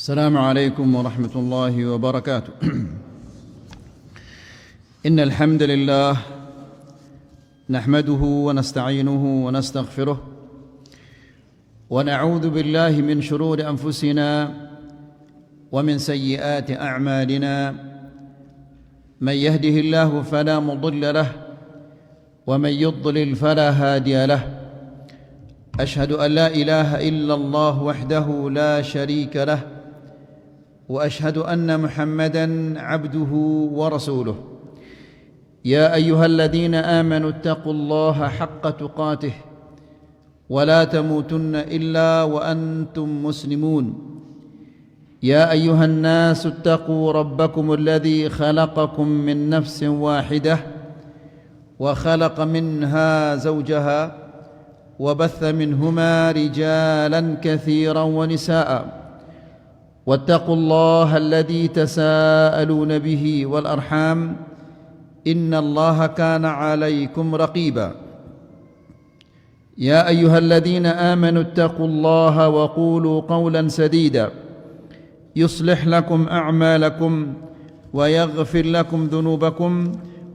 السلام عليكم ورحمة الله وبركاته. إن الحمد لله نحمده ونستعينه ونستغفره ونعوذ بالله من شرور أنفسنا ومن سيئات أعمالنا. من يهده الله فلا مضل له ومن يضلل فلا هادي له. أشهد أن لا إله إلا الله وحده لا شريك له وأشهد أن محمدًا عبده ورسوله. يا أيها الذين آمنوا اتقوا الله حق تقاته ولا تموتن إلا وأنتم مسلمون. يا أيها الناس اتقوا ربكم الذي خلقكم من نفس واحدة وخلق منها زوجها وبث منهما رجالا كثيرا ونساء. واتقوا الله الذي تساءلون به والأرحام إن الله كان عليكم رقيبا. يا أيها الذين آمنوا اتقوا الله وقولوا قولا سديدا يصلح لكم أعمالكم ويغفر لكم ذنوبكم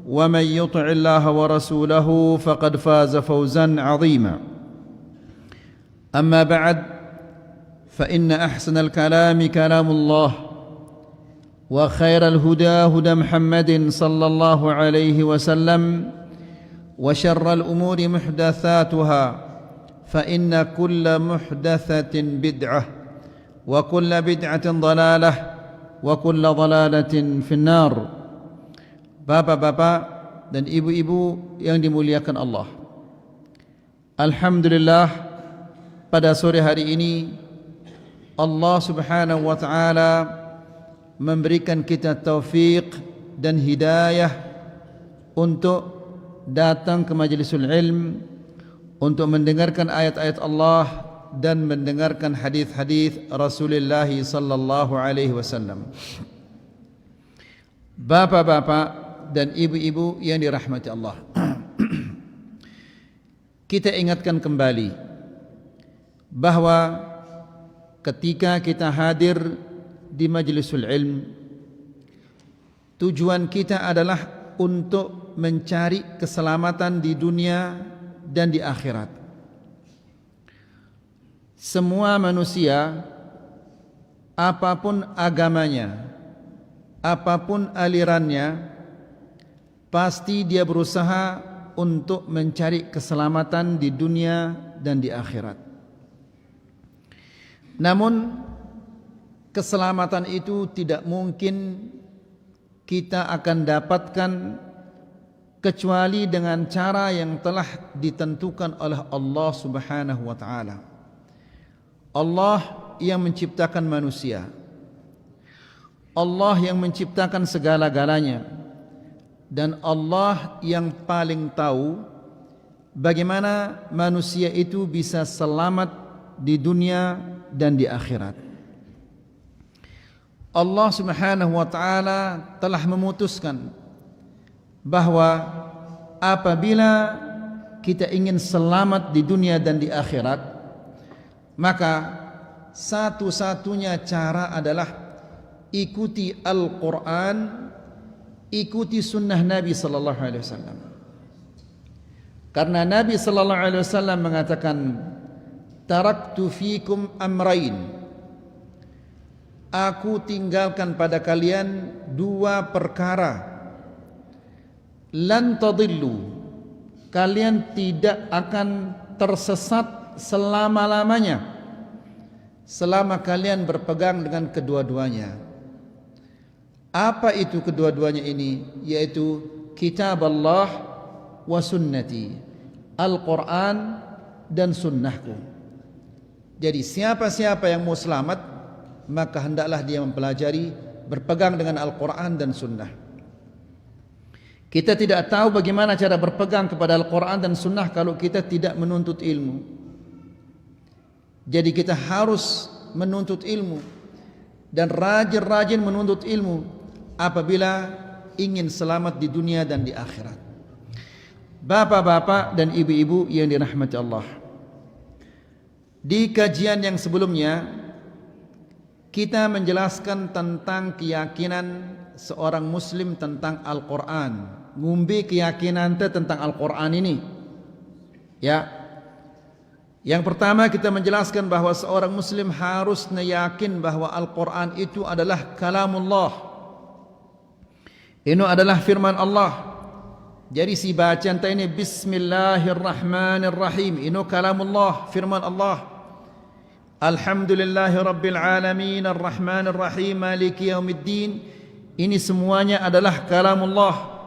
ومن يطع الله ورسوله فقد فاز فوزا عظيما. أما بعد فإن أحسن الكلام كلام الله وخير الهدى هدى محمد صلى الله عليه وسلم وشر الأمور محدثاتها فإن كل محدثة بدعة وكل بدعة ضلالة وكل ضلالة في النار. Bapak-bapak dan ibu-ibu yang dimuliakan Allah, alhamdulillah pada sore hari ini Allah subhanahu wa ta'ala memberikan kita taufik dan hidayah untuk datang ke majlisul ilm, untuk mendengarkan ayat-ayat Allah dan mendengarkan hadis-hadis Rasulullah sallallahu alaihi wasallam. Bapak-bapak dan ibu-ibu yang dirahmati Allah, kita ingatkan kembali bahwa ketika kita hadir di majlisul ilm, tujuan kita adalah untuk mencari keselamatan di dunia dan di akhirat. Semua manusia, apapun agamanya, apapun alirannya, pasti dia berusaha untuk mencari keselamatan di dunia dan di akhirat. Namun keselamatan itu tidak mungkin kita akan dapatkan kecuali dengan cara yang telah ditentukan oleh Allah Subhanahu wa taala. Allah yang menciptakan manusia, Allah yang menciptakan segala-galanya, dan Allah yang paling tahu bagaimana manusia itu bisa selamat di dunia dan di akhirat. Allah Subhanahu wa taala telah memutuskan bahwa apabila kita ingin selamat di dunia dan di akhirat, maka satu-satunya cara adalah ikuti Al-Quran, ikuti sunnah Nabi sallallahu alaihi wasallam. Karena Nabi sallallahu alaihi wasallam mengatakan, taraktu fikum amrain, aku tinggalkan pada kalian dua perkara, lan tadillu, kalian tidak akan tersesat selama-lamanya selama kalian berpegang dengan kedua-duanya. Apa itu kedua-duanya ini? Yaitu kitab Allah wa sunnati, Al-Quran dan sunnahku. Jadi siapa-siapa yang mau selamat, maka hendaklah dia mempelajari, berpegang dengan Al-Quran dan sunnah. Kita tidak tahu bagaimana cara berpegang kepada Al-Quran dan sunnah kalau kita tidak menuntut ilmu. Jadi kita harus menuntut ilmu dan rajin-rajin menuntut ilmu apabila ingin selamat di dunia dan di akhirat. Bapak-bapak dan ibu-ibu yang dirahmati Allah, di kajian yang sebelumnya kita menjelaskan tentang keyakinan seorang muslim tentang Al-Quran. Ngumbi keyakinan tentang Al-Quran ini. Ya. Yang pertama kita menjelaskan bahwa seorang muslim harus yakin bahwa Al-Quran itu adalah kalamullah. Ini adalah firman Allah. Jadi si bacaan ini Bismillahirrahmanirrahim. Ini kalamullah, firman Allah. Alhamdulillahi Rabbil Alamin Ar-Rahmanir Rahim Maliki Yaumiddin. Ini semuanya adalah kalamullah.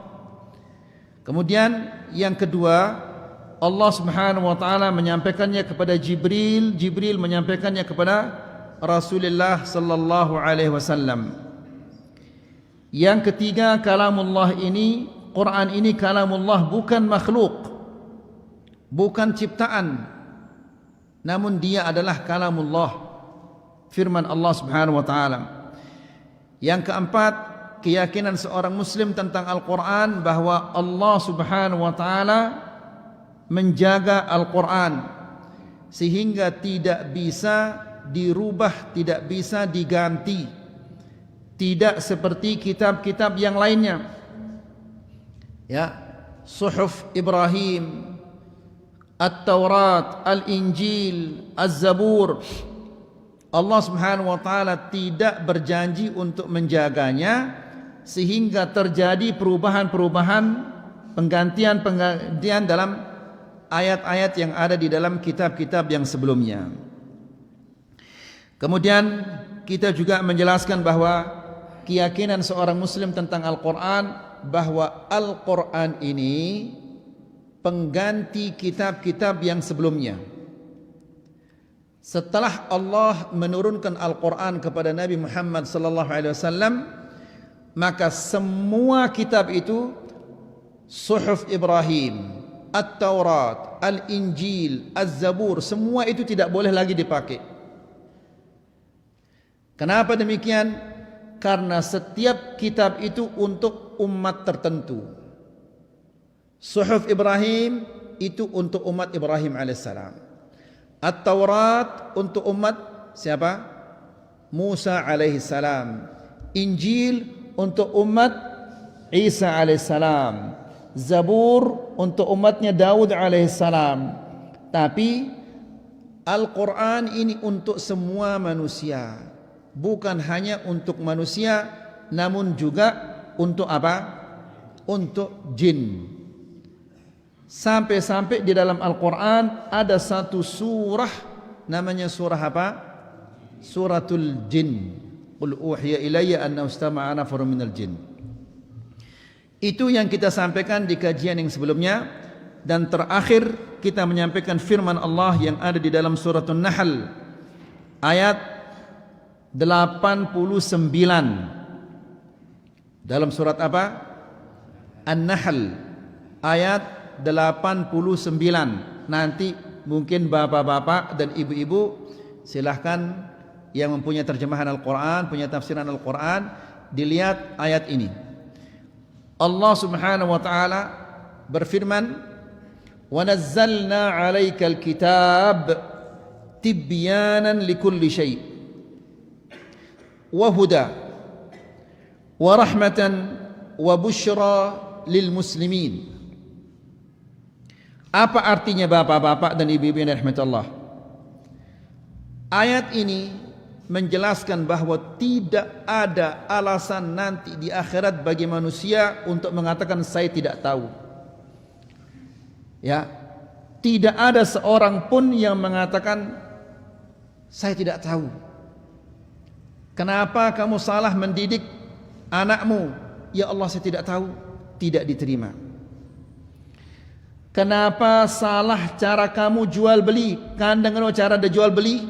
Kemudian yang kedua, Allah Subhanahu wa taala menyampaikannya kepada Jibril, Jibril menyampaikannya kepada Rasulullah sallallahu alaihi wasallam. Yang ketiga, kalamullah ini, Quran ini kalamullah, bukan makhluk, bukan ciptaan, namun dia adalah kalamullah, firman Allah Subhanahu wa taala. Yang keempat, keyakinan seorang muslim tentang Al-Quran bahwa Allah Subhanahu wa taala menjaga Al-Quran sehingga tidak bisa dirubah, tidak bisa diganti, tidak seperti kitab-kitab yang lainnya. Ya, Suhuf Ibrahim, At-Taurat, Al-Injil, Az-Zabur, Allah Subhanahu wa taala tidak berjanji untuk menjaganya sehingga terjadi perubahan-perubahan, penggantian-penggantian dalam ayat-ayat yang ada di dalam kitab-kitab yang sebelumnya. Kemudian kita juga menjelaskan bahwa keyakinan seorang muslim tentang Al-Quran, bahwa Al-Quran ini pengganti kitab-kitab yang sebelumnya. Setelah Allah menurunkan Al-Quran kepada Nabi Muhammad sallallahu alaihi wasallam, maka semua kitab itu, Suhuf Ibrahim, At-Taurat, Al-Injil, Az-Zabur, semua itu tidak boleh lagi dipakai. Kenapa demikian? Karena setiap kitab itu untuk umat tertentu. Suhuf Ibrahim itu untuk umat Ibrahim alaihissalam. At-Taurat untuk umat siapa? Musa alaihissalam. Injil untuk umat Isa alaihissalam. Zabur untuk umatnya Daud alaihissalam. Tapi Al-Quran ini untuk semua manusia, bukan hanya untuk manusia, namun juga untuk apa? Untuk jin. Sampai-sampai di dalam Al-Quran ada satu surah, namanya surah apa? Suratul Jin. Qul uhiya ilayya annahu istama'a nafarun minal jin. Itu yang kita sampaikan di kajian yang sebelumnya. Dan terakhir kita menyampaikan firman Allah yang ada di dalam surat An-Nahl ayat 89. Dalam surat apa? An-Nahl ayat 89. Nanti mungkin bapak-bapak dan ibu-ibu silahkan yang mempunyai terjemahan Al-Quran, punya tafsiran Al-Quran, dilihat ayat ini. Allah Subhanahu wa taala berfirman, "Wa nazzalna 'alaikal kitab tibyanan likulli syai' wa huda wa rahmatan wa busyra lil muslimin." Apa artinya bapak-bapak dan ibu-ibu yang dirahmati Allah? Ayat ini menjelaskan bahwa tidak ada alasan nanti di akhirat bagi manusia untuk mengatakan saya tidak tahu. Ya, tidak ada seorang pun yang mengatakan saya tidak tahu. Kenapa kamu salah mendidik anakmu? Ya Allah, saya tidak tahu. Tidak diterima. Kenapa salah cara kamu jual beli? Kan dengan cara ada jual beli?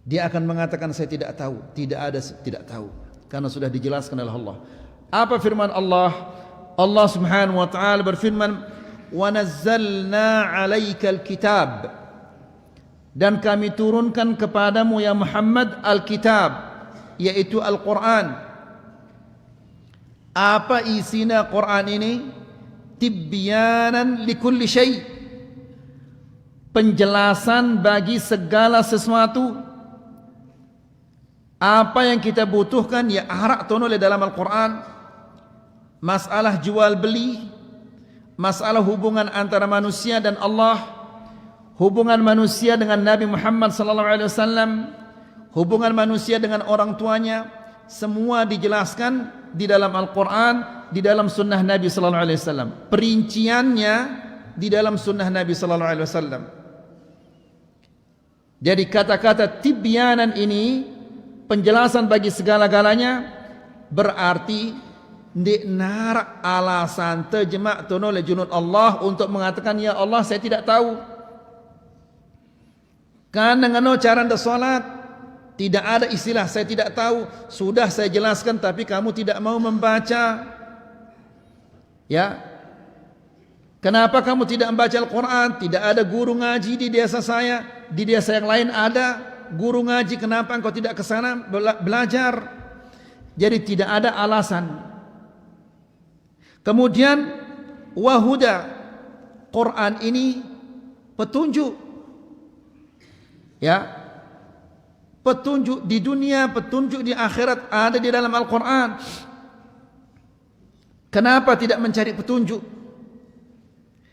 Dia akan mengatakan saya tidak tahu. Tidak ada tidak tahu, karena sudah dijelaskan oleh Allah. Apa firman Allah? Allah Subhanahu wa taala berfirman, "Wa nazzalna 'alaikal kitab." Dan kami turunkan kepadamu ya Muhammad Al-Kitab, yaitu Al-Quran. Apa isinya Quran ini? Tibyanan likulli syai'. Penjelasan bagi segala sesuatu. Apa yang kita butuhkan ya arak tono le dalam Al-Quran. Masalah jual beli, masalah hubungan antara manusia dan Allah, hubungan manusia dengan Nabi Muhammad sallallahu alaihi wasallam, hubungan manusia dengan orang tuanya, semua dijelaskan di dalam Al-Quran, di dalam sunnah Nabi sallallahu alaihi wasallam. Perinciannya di dalam sunnah Nabi sallallahu alaihi wasallam. Jadi kata-kata tibyanan ini, penjelasan bagi segala-galanya, berarti ndik narak alasan terjemah tono le junud Allah untuk mengatakan ya Allah saya tidak tahu. Kan dengan cara anda solat tidak ada istilah saya tidak tahu. Sudah saya jelaskan tapi kamu tidak mau membaca. Ya. Kenapa kamu tidak membaca Al-Quran? Tidak ada guru ngaji di desa saya. Di desa yang lain ada guru ngaji. Kenapa engkau tidak ke sana belajar? Jadi tidak ada alasan. Kemudian wahuda, Quran ini petunjuk. Ya. Petunjuk di dunia, petunjuk di akhirat ada di dalam Al-Quran. Kenapa tidak mencari petunjuk?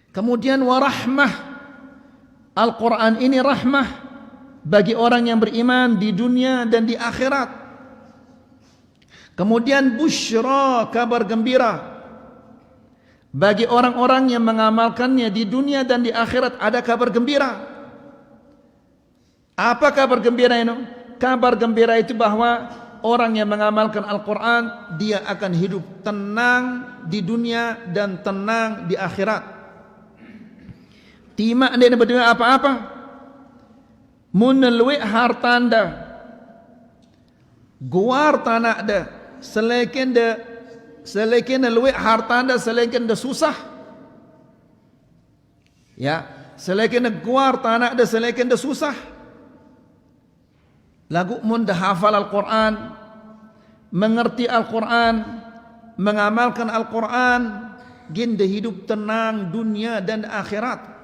Kemudian warahmah, Al-Quran ini rahmah bagi orang yang beriman di dunia dan di akhirat. Kemudian busyra, kabar gembira bagi orang-orang yang mengamalkannya di dunia dan di akhirat, ada kabar gembira. Apa kabar gembira itu? Kabar gembira itu bahwa orang yang mengamalkan Al-Quran, dia akan hidup tenang di dunia dan tenang di akhirat. Tima anda berdua apa-apa, munelwe hartanda, guar tanah da, selekin luwe hartanda, selekin da susah. Ya, selekin guar tanah da, selekin da susah. Lagu mun dah hafal Al-Quran, mengerti Al-Quran, mengamalkan Al-Quran, gin dah hidup tenang dunia dan akhirat.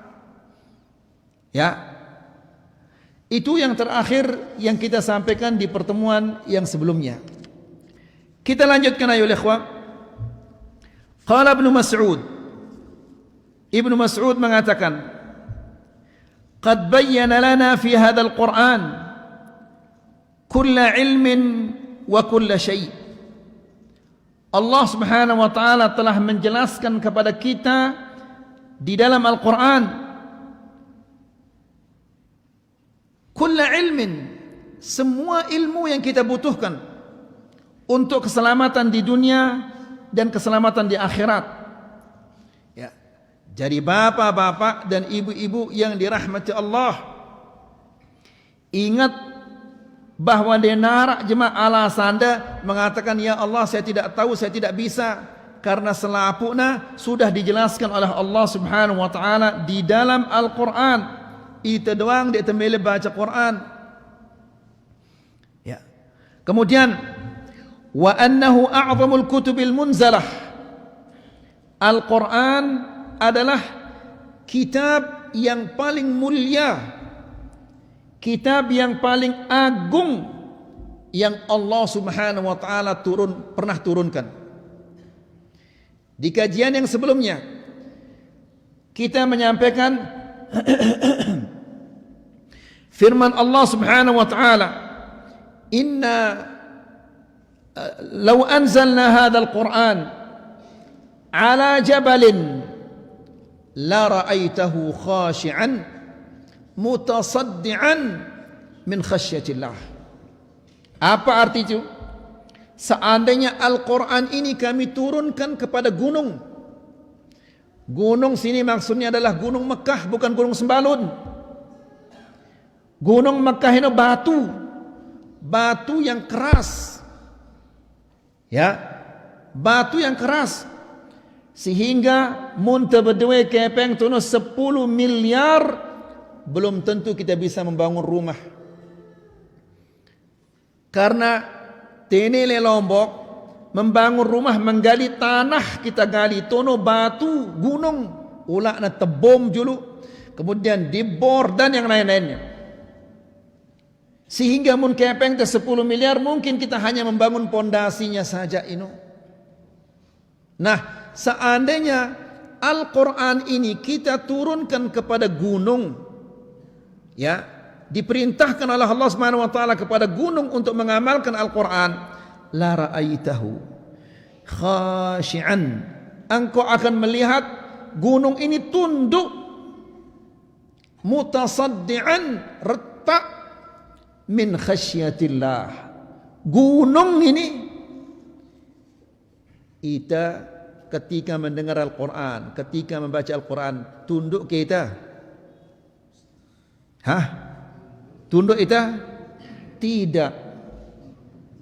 Ya, itu yang terakhir yang kita sampaikan di pertemuan yang sebelumnya. Kita lanjutkan ayo ikhwah. Qala Ibnu Mas'ud, Ibnu Mas'ud mengatakan, qad bayyana lana fi hadzal Qur'an kulla ilmin wa kulla syai'. Allah Subhanahu wa taala telah menjelaskan kepada kita di dalam Al-Qur'an kulla ilmin, semua ilmu yang kita butuhkan untuk keselamatan di dunia dan keselamatan di akhirat. Ya. Jadi bapak-bapak dan ibu-ibu yang dirahmati Allah, ingat bahwa dia narak jemaah alasanda mengatakan ya Allah saya tidak tahu, saya tidak bisa, karena selapukna sudah dijelaskan oleh Allah Subhanahu wa taala di dalam Al-Qur'an. Itu doang dia temele baca Quran. Ya. Kemudian wa annahu a'zamul kutubil munzalah. Al-Quran adalah kitab yang paling mulia, kitab yang paling agung yang Allah Subhanahu wa taala pernah turunkan. Di kajian yang sebelumnya kita menyampaikan firman Allah Subhanahu wa taala, inna law anzalna hadzal Qur'an ala jabalin la ra'aitahu khashi'an mutasaddian min khasyatillah. Apa arti itu? Seandainya Al-Quran ini kami turunkan kepada gunung. Gunung sini maksudnya adalah gunung Mekah, bukan gunung Sembalun. Gunung Mekah itu batu, batu yang keras. Ya, batu yang keras. Sehingga munta berdua kepeng tunus 10 miliar belum tentu kita bisa membangun rumah. Karena tenele Lombok membangun rumah, menggali tanah, kita gali tono batu gunung, ulak na tebom dulu, kemudian dibor dan yang lain-lainnya. Sehingga mun kepeng te 10 miliar mungkin kita hanya membangun pondasinya saja ino. Nah, seandainya Al-Quran ini kita turunkan kepada gunung, ya, diperintahkan oleh Allah Subhanahu wa taala kepada gunung untuk mengamalkan Al-Quran, la ra'aitahu khashi'an, engkau akan melihat gunung ini tunduk, mutasaddian, retak min khasyatillah. Gunung ini kita ketika mendengar Al-Quran, ketika membaca Al-Quran, tunduk kita? Hah? Tunduk kita? Tidak.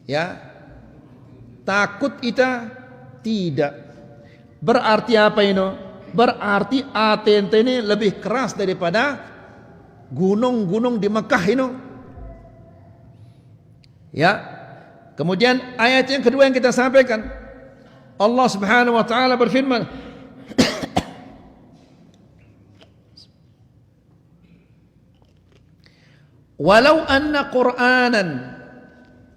Ya. Takut kita? Tidak. Berarti apa ini? Berarti atente ini lebih keras daripada gunung-gunung di Mekah ini. Ya. Kemudian ayat yang kedua yang kita sampaikan, Allah Subhanahu wa taala berfirman, walau anna Qur'anan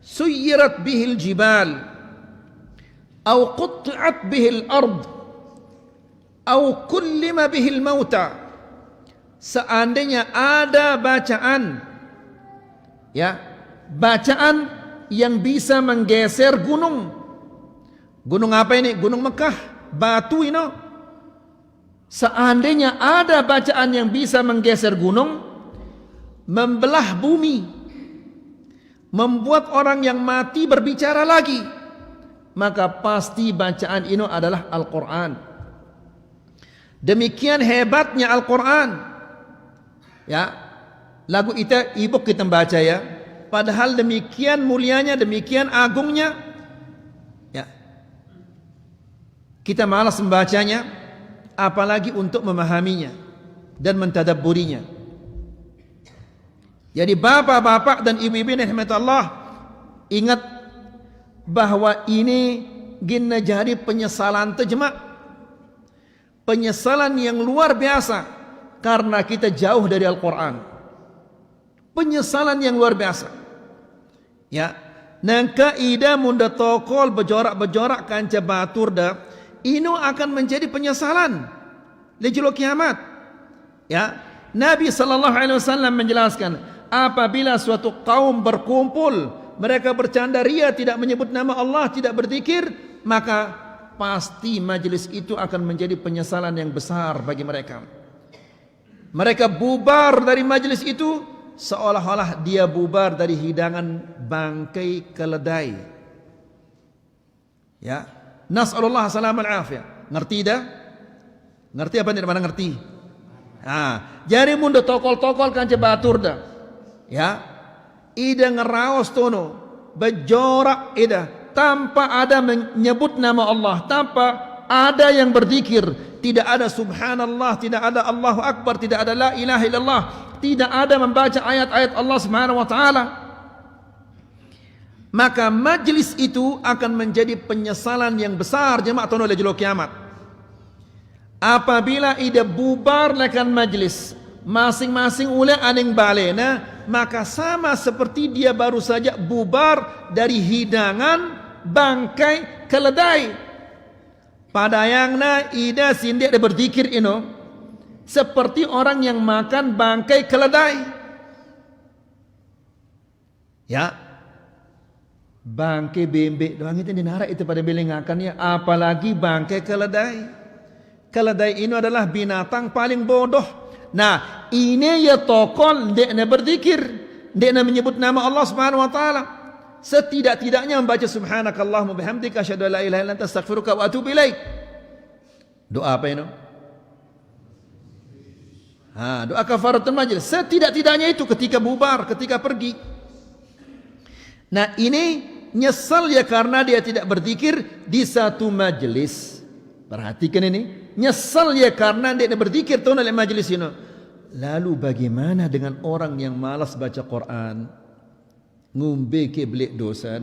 suyirat bihil jibal atau qutti'at bihil ard atau kullima bihil mauta, seandainya ada bacaan, ya, bacaan yang bisa menggeser gunung. Gunung apa ini? Gunung Mekah, batu ini. Seandainya ada bacaan yang bisa menggeser gunung, membelah bumi, membuat orang yang mati berbicara lagi, maka pasti bacaan ini adalah Al-Quran. Demikian hebatnya Al-Quran. Ya, lagu kita e-book kita baca ya. Padahal demikian mulianya, demikian agungnya, ya, kita malas membacanya, apalagi untuk memahaminya dan mentadabburinya. Jadi bapak-bapak dan ibu-ibu rahmat Allah, ingat bahwa ini gina jadi penyesalan terjemah, penyesalan yang luar biasa karena kita jauh dari Al-Quran. Penyesalan yang luar biasa. Ya, nangka ida munda tokol bejorak-bejorak kanca batur dah, ini akan menjadi penyesalan lejelo kiamat. Ya, Nabi sallallahu alaihi wasallam menjelaskan, apabila suatu kaum berkumpul, mereka bercanda ria, tidak menyebut nama Allah, tidak berzikir, maka pasti majelis itu akan menjadi penyesalan yang besar bagi mereka. Mereka bubar dari majelis itu seolah-olah dia bubar dari hidangan bangkai keledai. Ya, nas'alullah salam al-afiyah. Ngerti dah? Ngerti apa tidak mana ngerti? Jadi munda tokol-tokol kanca batur dah. Ya, ida ngeraos tono, bejorak ida, tanpa ada menyebut nama Allah, tanpa ada yang berzikir, tidak ada subhanallah, tidak ada Allahu Akbar, tidak ada la ilaha illallah, tidak ada membaca ayat-ayat Allah Subhanahu wa taala, maka majlis itu akan menjadi penyesalan yang besar jemaah tono lejelo kiamat. Apabila ida bubar lekan majlis, masing-masing ule aning balena, maka sama seperti dia baru saja bubar dari hidangan bangkai keledai. Padayangna ida sindik dia berzikir ino seperti orang yang makan bangkai keledai. Ya, bangkai bembek doang itu dinarak itu pada belengakannya, apalagi bangkai keledai. Keledai ini adalah binatang paling bodoh. Nah, ini ya tokol dia berzikir, dia menyebut nama Allah Subhanahu wa taala. Setidak-tidaknya membaca subhanakallahumma bihamdika asyhadu an la ilaha illa anta astaghfiruka wa atubu ilaik. Doa apa ini? Doa kafaratul majlis. Setidak-tidaknya itu ketika bubar, ketika pergi. Nah, ini nyesal ya karena dia tidak berzikir di satu majlis. Perhatikan ini, nyesal ya karena dia tidak berzikir tuh dalam majlis ini. Lalu bagaimana dengan orang yang malas baca Quran? Ngumbe ke belik dosa,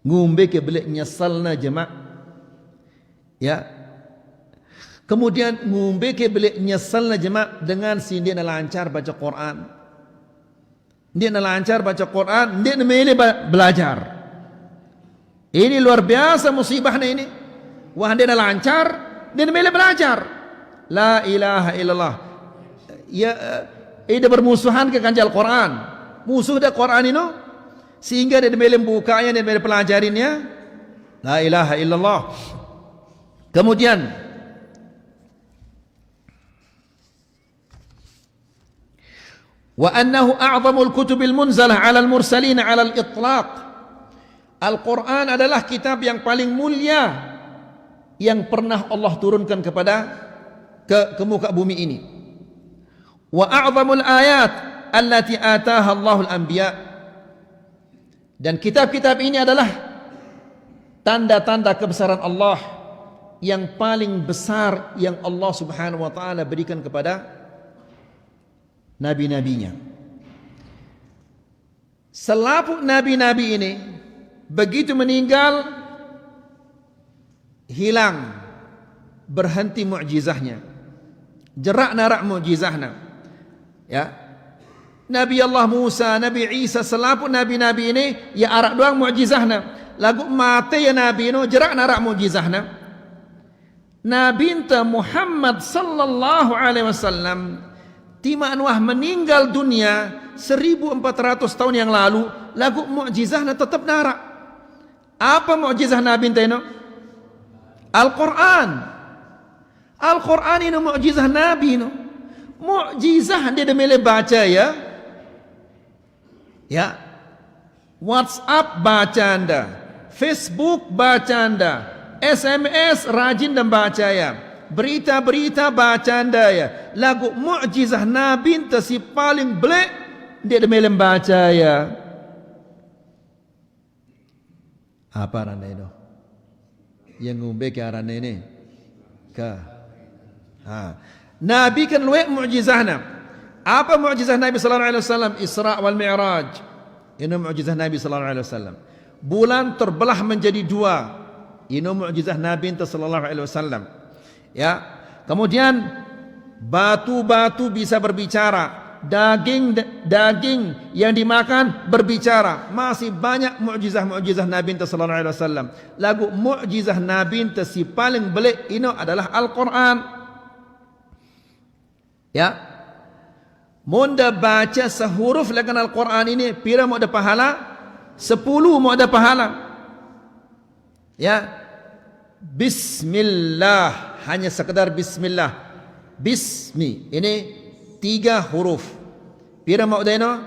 ngumbe ke belik nyesalna jemaah, ya. Kemudian ngumbe ke belik nyesalna jemaah dengan sindina lancar baca Quran. Dia nak lancar baca Quran, dia nak milih belajar. Ini luar biasa musibahnya ini. Wah, dia nak lancar, dia nak milih belajar. La ilaha illallah. Ya, ini bermusuhan ke kanjal Quran. Musuh dah Quran ini, sehingga dia milih bukanya, dia milih pelajarinya. La ilaha illallah. Kemudian wa annahu a'zamul kutubil munzalah 'alal mursalin 'alal itlaq. Al-Quran adalah kitab yang paling mulia yang pernah Allah turunkan kepada ke muka bumi ini. Wa a'zamul ayat allati ataha Allahul anbiya. Dan kitab-kitab ini adalah tanda-tanda kebesaran Allah yang paling besar yang Allah Subhanahu wa taala berikan kepada nabi-nabinya. Selaput nabi-nabi ini begitu meninggal, hilang, berhenti mukjizahnya, jerak narak mukjizahnya. Ya, Nabi Allah Musa, Nabi Isa, selaput nabi-nabi ini ya arak doang mukjizahnya. Lagu mati ya nabi ini jerak narak mukjizahnya. Nabi Muhammad sallallahu alaihi wasallam tima anwah meninggal dunia 1400 tahun yang lalu, lagu mukjizahnya tetap narak. Apa mukjizah Nabi itu? Al-Quran. Al-Quran ini mukjizah Nabi ini. Mukjizah dia milih baca ya. Ya. WhatsApp baca anda, Facebook baca anda, SMS rajin dan baca ya, berita-berita baca anda ya. Lagu mukjizah Nabi itu si paling belak dia milih baca ya. Apa randa itu? Yang ngumbe ke randa ini? Nabi kan luwek mukjizahnya. Apa mukjizah Nabi sallallahu alaihi wasallam? Isra wal Mi'raj. Ini mukjizah Nabi sallallahu alaihi wasallam. Bulan terbelah menjadi dua. Ini mukjizah Nabi sallallahu alaihi wasallam. Ya. Kemudian batu-batu bisa berbicara. Daging yang dimakan berbicara. Masih banyak mukjizah-mukjizah Nabi sallallahu alaihi wasallam. Lagu mukjizah Nabi si paling belik ini adalah Al-Quran. Ya. Munda baca sehuruf lagu Al-Quran ini pira mau ada pahala? 10 mau ada pahala. Ya. Bismillah, hanya sekedar bismillah. Bismi ini 3 huruf. Pira mau deno?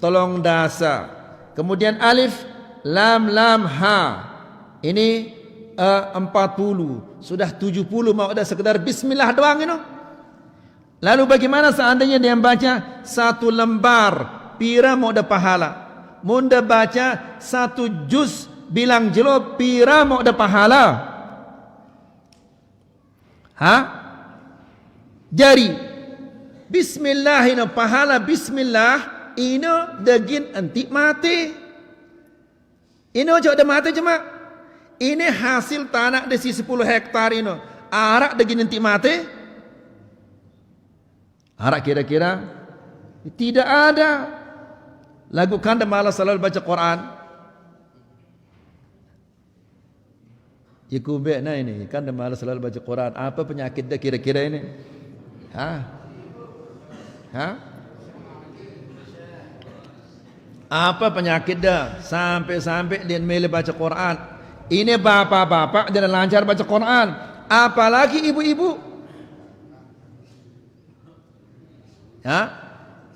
Tolong dasa. Kemudian alif, lam, lam, ha. Ini 40. Sudah 70 mau ada sekedar bismillah doang ini. Lalu bagaimana seandainya dia baca 1 lembar, pira mau ada pahala? Munda baca 1 juz bilang jelo, pira mau ada pahala? Jari bismillah ini pahala bismillah ini daging anti mati. Ini aja ada mati cuma. Ini hasil tanah desi 10 hektar ini. Arak daging anti mati. Arak kira-kira tidak ada. Lagu kanda malas selalu baca Quran. Ikubek nah ini kanda malas selalu baca Quran. Apa penyakit dia kira-kira ini? Apa penyakit dah sampai-sampai dia milih baca Quran? Ini bapak-bapak dia lancar baca Quran, apalagi ibu-ibu.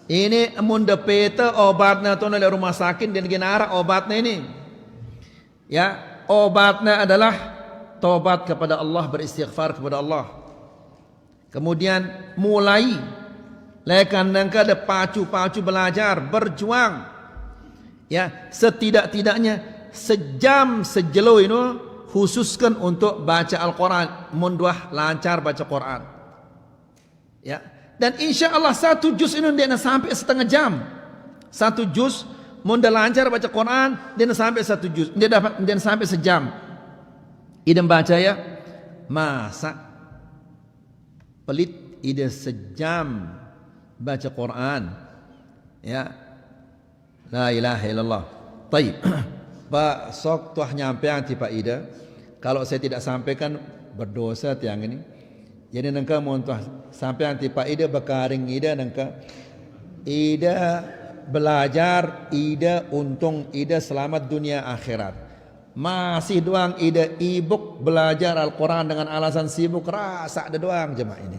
Ini munda peta obatnya tu oleh rumah sakit dan genara obatnya ini. Ya, obatnya adalah tobat kepada Allah, beristighfar kepada Allah. Kemudian mulai lekan nangka ada pacu-pacu belajar, berjuang. Ya, setidak-tidaknya sejam sejelo ini khususkan untuk baca Al-Quran, munduah lancar baca Quran. Ya, dan insya Allah 1 juz ini dia nak sampai setengah jam. 1 juz munduah lancar baca Quran, dia nak sampai 1 juz, dia nak sampai sejam. Idem baca ya, masa pelit ide sejam baca Quran. Ya, La ilaha illallah. Taib. Pak sok tuah nyampe anti Pak Ida. Kalau saya tidak sampaikan berdosa tiang ini. Jadi nangka mohon tuah sampai anti Pak Ida bakaring Ida nangka. Ida belajar, Ida untung, Ida selamat dunia akhirat. Masih doang Ida ibuk belajar Al-Quran dengan alasan sibuk, rasa ada doang jemaah ini.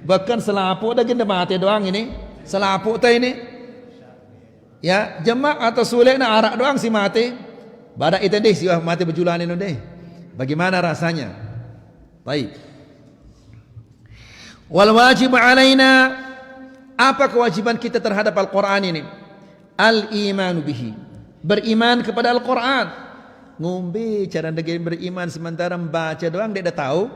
Bahkan selaput dah genda mati doang ini. Selaput teh ini. Ya, jemaah atau sulit nak arak doang si mati. Badak itu deh si mati berjulan ini deh. Bagaimana rasanya? Baik. Wal wajib alaina, apa kewajiban kita terhadap Al-Quran ini? Al-imanu bihi, beriman kepada Al-Quran. Ngombe cara negeri beriman sementara membaca doang dia dah tahu.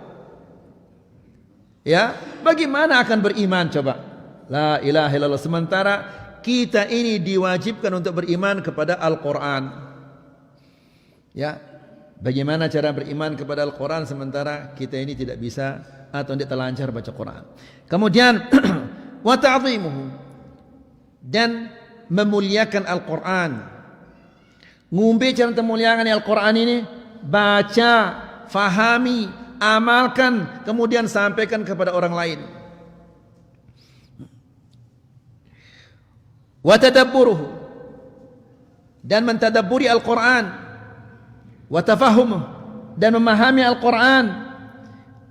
Ya, bagaimana akan beriman coba? La ilaha illallah sementara kita ini diwajibkan untuk beriman kepada Al-Quran. Ya, bagaimana cara beriman kepada Al-Quran sementara kita ini tidak bisa atau tidak terlancar baca Quran. Kemudian wa ta'zimuhu, dan memuliakan Al-Quran. Ngumbe cara memuliakan Al-Quran ini, baca, fahami, amalkan, kemudian sampaikan kepada orang lain. Wa tadabburuhu, dan mentadabburi Al-Quran. Wa tafahumuhu, dan memahami Al-Quran.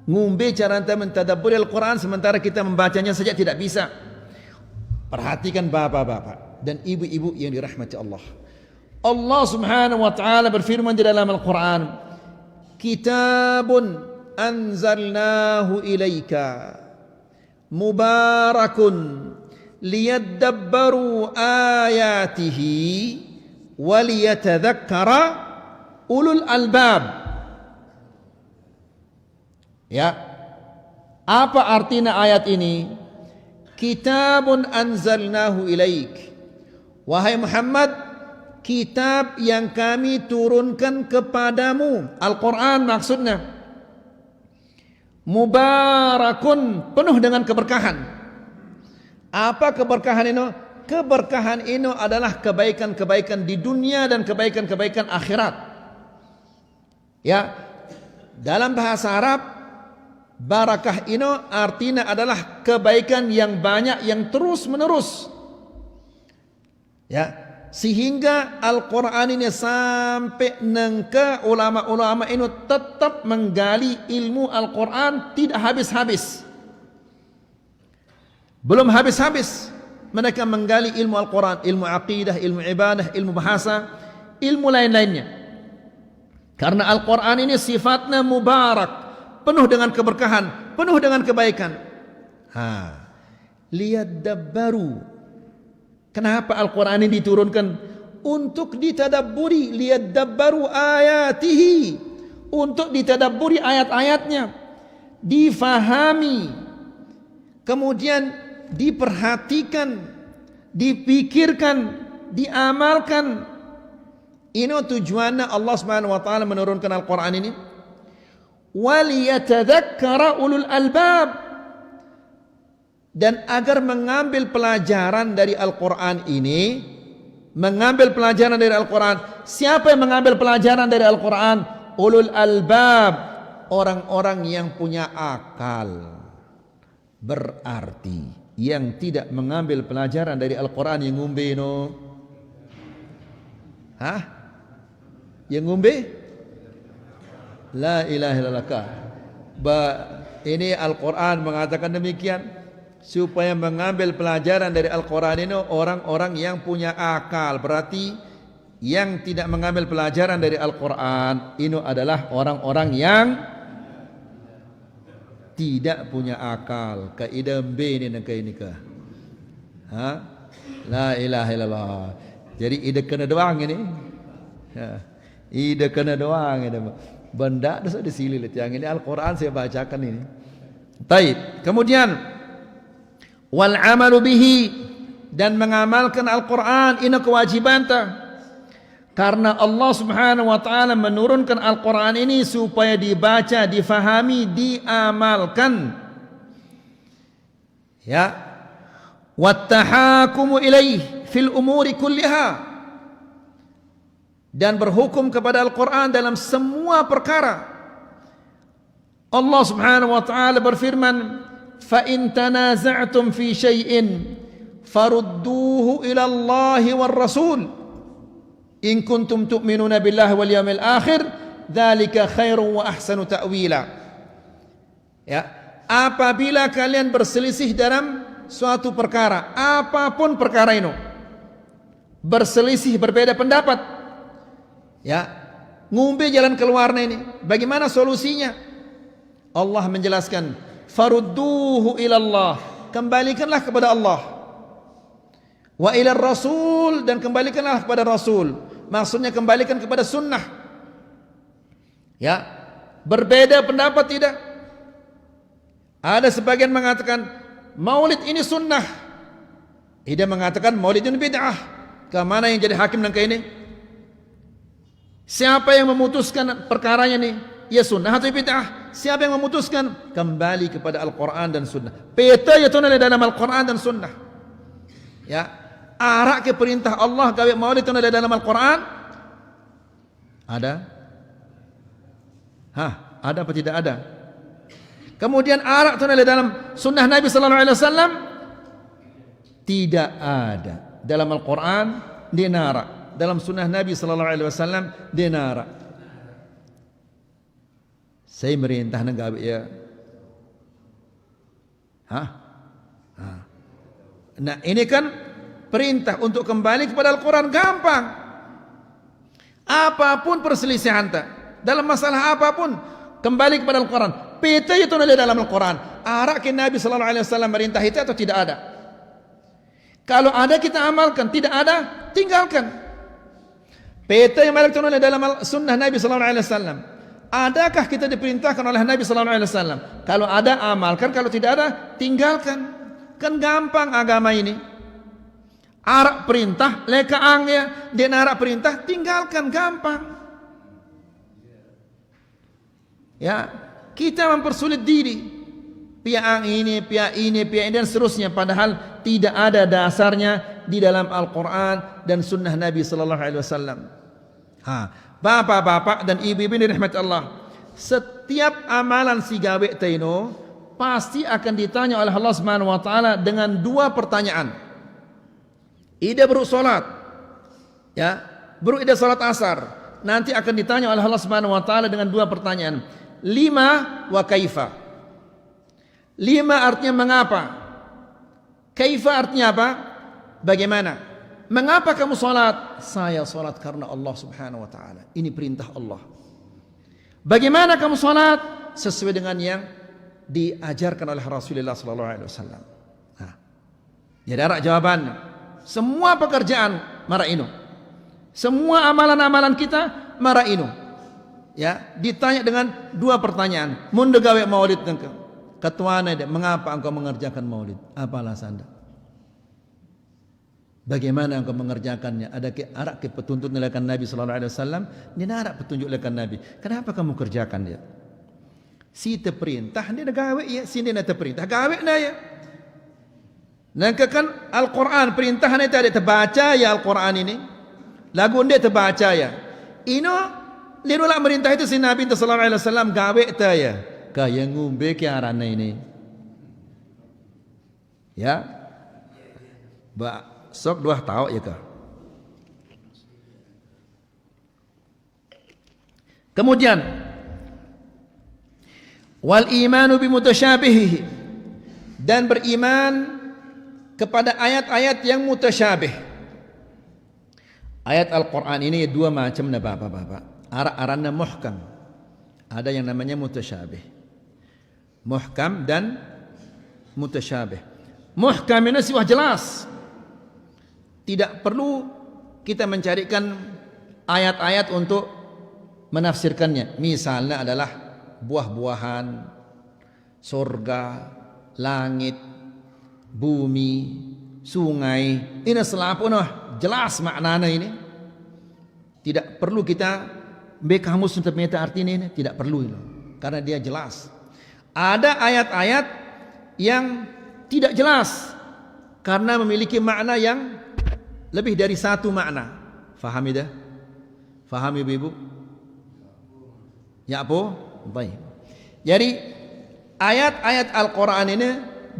Ngumbe cara mentadabburi Al-Quran sementara kita membacanya saja tidak bisa. Perhatikan bapak-bapak dan ibu-ibu yang dirahmati Allah. Allah Subhanahu wa taala berfirman di dalam Al-Quran, "Kitabun anzalnahu ilaika mubarakun liyadabbaru ayatihi waliyatadzakkara ulul albab." Ya, apa artinya ayat ini? Kitabun anzalnahu ilaik, wahai Muhammad, kitab yang kami turunkan kepadamu. Al-Quran maksudnya. Mubarakun, penuh dengan keberkahan. Apa keberkahan ini? Keberkahan ini adalah kebaikan-kebaikan di dunia dan kebaikan-kebaikan akhirat. Ya, dalam bahasa Arab, barakah ini artinya adalah kebaikan yang banyak yang terus menerus. Ya, sehingga Al-Quran ini sampai nengke ulama-ulama ini tetap menggali ilmu Al-Quran tidak habis-habis. Belum habis-habis mereka menggali ilmu Al-Quran, ilmu aqidah, ilmu ibadah, ilmu bahasa, ilmu lain-lainnya. Karena Al-Quran ini sifatnya mubarak, penuh dengan keberkahan, penuh dengan kebaikan. Liyadabbaru. Kenapa Al-Quran ini diturunkan? Untuk ditadabburi, liyadabbaru ayatihi, untuk ditadabburi ayat-ayatnya, difahami, kemudian diperhatikan, dipikirkan, diamalkan. Ini tujuannya Allah Subhanahu wa taala menurunkan Al-Quran ini. Waliyatadzakkara ulul albab, dan agar mengambil pelajaran dari Al-Quran ini. Mengambil pelajaran dari Al-Quran. Siapa yang mengambil pelajaran dari Al-Quran? Ulul albab, orang-orang yang punya akal. Berarti yang tidak mengambil pelajaran dari Al-Quran yang ngumbe no. Yang ngumbe? La ilaha illallah. Ini Al-Quran mengatakan demikian. Supaya mengambil pelajaran dari Al-Quran ini orang-orang yang punya akal. Berarti yang tidak mengambil pelajaran dari Al-Quran ini adalah orang-orang yang tidak punya akal. Kaidam B ini dan kainikah. La ilaha illallah. Jadi ide kena doang ini. Ide kena doang ini. Benda dosa disililit. Yang ini Al-Quran saya bacakan ini. Taib. Kemudian wal amalu bihi, dan mengamalkan Al-Quran ini kewajiban ta. Karena Allah Subhanahu wa taala menurunkan Al-Quran ini supaya dibaca, difahami, diamalkan. Ya. Wattahakumu ilaih fil umuri kulliha, dan berhukum kepada Al-Quran dalam semua perkara. Allah subhanahu wa ta'ala berfirman, fa in tanaza'tum fi syai'in farudduhu ila Allahi war Rasul in kuntum tu'minuna billahi wal yawmil akhir dzalika khairun wa ahsanu ta'wila. Ya, apabila kalian berselisih dalam suatu perkara, apapun perkara itu, berselisih, berbeda pendapat, ya, ngumbe jalan keluarnya ini, bagaimana solusinya? Allah menjelaskan, farudduhu ilallah, kembalikanlah kepada Allah, wa ilar Rasul, dan kembalikanlah kepada Rasul, maksudnya kembalikan kepada sunnah. Ya, berbeda pendapat tidak. Ada sebagian mengatakan maulid ini sunnah, ada mengatakan maulid ini bid'ah. Kemana yang jadi hakim nangka ini? Siapa yang memutuskan perkaranya nih? Ya sunnah atau bid'ah? Siapa yang memutuskan? Kembali kepada Al-Quran dan Sunnah. Peta ya tunai dalam Al-Quran dan Sunnah. Ya, arak ke perintah Allah gawe maulid tunai dalam Al-Quran? Ada? Ada apa tidak ada? Kemudian arak tunai dalam Sunnah Nabi sallallahu alaihi wasallam? Tidak ada. Dalam Al-Quran dia narak, dalam Sunnah Nabi sallallahu alaihi wasallam dia narak. Saya merintah nenggawe ya. Nah, ini kan perintah untuk kembali kepada Al-Quran, gampang. Apapun perselisihan dalam masalah apapun, kembali kepada Al-Quran. Peta itu ada dalam Al-Quran. Arakin Nabi sallallahu alaihi wasallam merintah itu atau tidak ada? Kalau ada kita amalkan, tidak ada tinggalkan. Peta yang ada dalam Sunnah Nabi sallallahu alaihi wasallam. Adakah kita diperintahkan oleh Nabi sallallahu alaihi wasallam? Kalau ada amalkan, kalau tidak ada tinggalkan. Kan gampang agama ini. Arak perintah, leka angya, dia narak perintah, tinggalkan, gampang. Ya, kita mempersulit diri. Pihak ini, pihak ini, pihak ini dan seterusnya, padahal tidak ada dasarnya di dalam Al-Quran dan Sunnah Nabi sallallahu alaihi wasallam. Bapak-bapak dan ibu-ibu ini rahmat Allah, setiap amalan si gawe taino pasti akan ditanya oleh Allah Subhanahu wa taala dengan dua pertanyaan. Ida baru salat, ya, baru ida salat asar, nanti akan ditanya oleh Allah Subhanahu wa taala dengan dua pertanyaan. Lima wa kaifa. Lima artinya mengapa? Kaifa artinya apa? Bagaimana? Mengapa kamu salat? Saya salat karena Allah Subhanahu wa taala. Ini perintah Allah. Bagaimana kamu salat? Sesuai dengan yang diajarkan oleh Rasulullah sallallahu alaihi wasallam. Jadi ada jawaban. Semua pekerjaan marainu. Semua amalan-amalan kita marainu. Ya, ditanya dengan dua pertanyaan. Mun gawe maulid engkau. Ketuana, mengapa engkau mengerjakan maulid? Apa alasan anda? Bagaimana engkau mengerjakannya? Ada arak ke petunjuk nelakan Nabi sallallahu alaihi wasallam? Dia arak petunjuk nelakan Nabi. Kenapa kamu kerjakan dia? Si terperintah dia gawe ya, sini nak terperintah gawe na ya. Nangka kan Al-Quran perintahnya tadi terbaca ya Al-Quran ini. Lagu dia terbaca ya. Ino dia nolak merintah itu si Nabi sallallahu alaihi wasallam gawe ta ya. Kaya ngumbe ke arana ini. Ya. Sok dua tahu ya kah? Kemudian wal imanu bi mutasyabihi, dan beriman kepada ayat-ayat yang mutasyabih. Ayat Al-Quran ini dua macam na bapak-bapak. Aranna muhkam. Ada yang namanya mutasyabih. Muhkam dan mutasyabih. Muhkam ini sudah jelas. Tidak perlu kita mencarikan ayat-ayat untuk menafsirkannya. Misalnya adalah buah-buahan, surga, langit, bumi, sungai. Ini selapun jelas maknanya ini. Tidak perlu kita bekamus untuk meta arti ini. Tidak perlu ini. Karena dia jelas. Ada ayat-ayat yang tidak jelas karena memiliki makna yang lebih dari satu makna. Faham dah? Faham ibu-ibu? Ya apa? Baik. Jadi ayat-ayat Al-Quran ini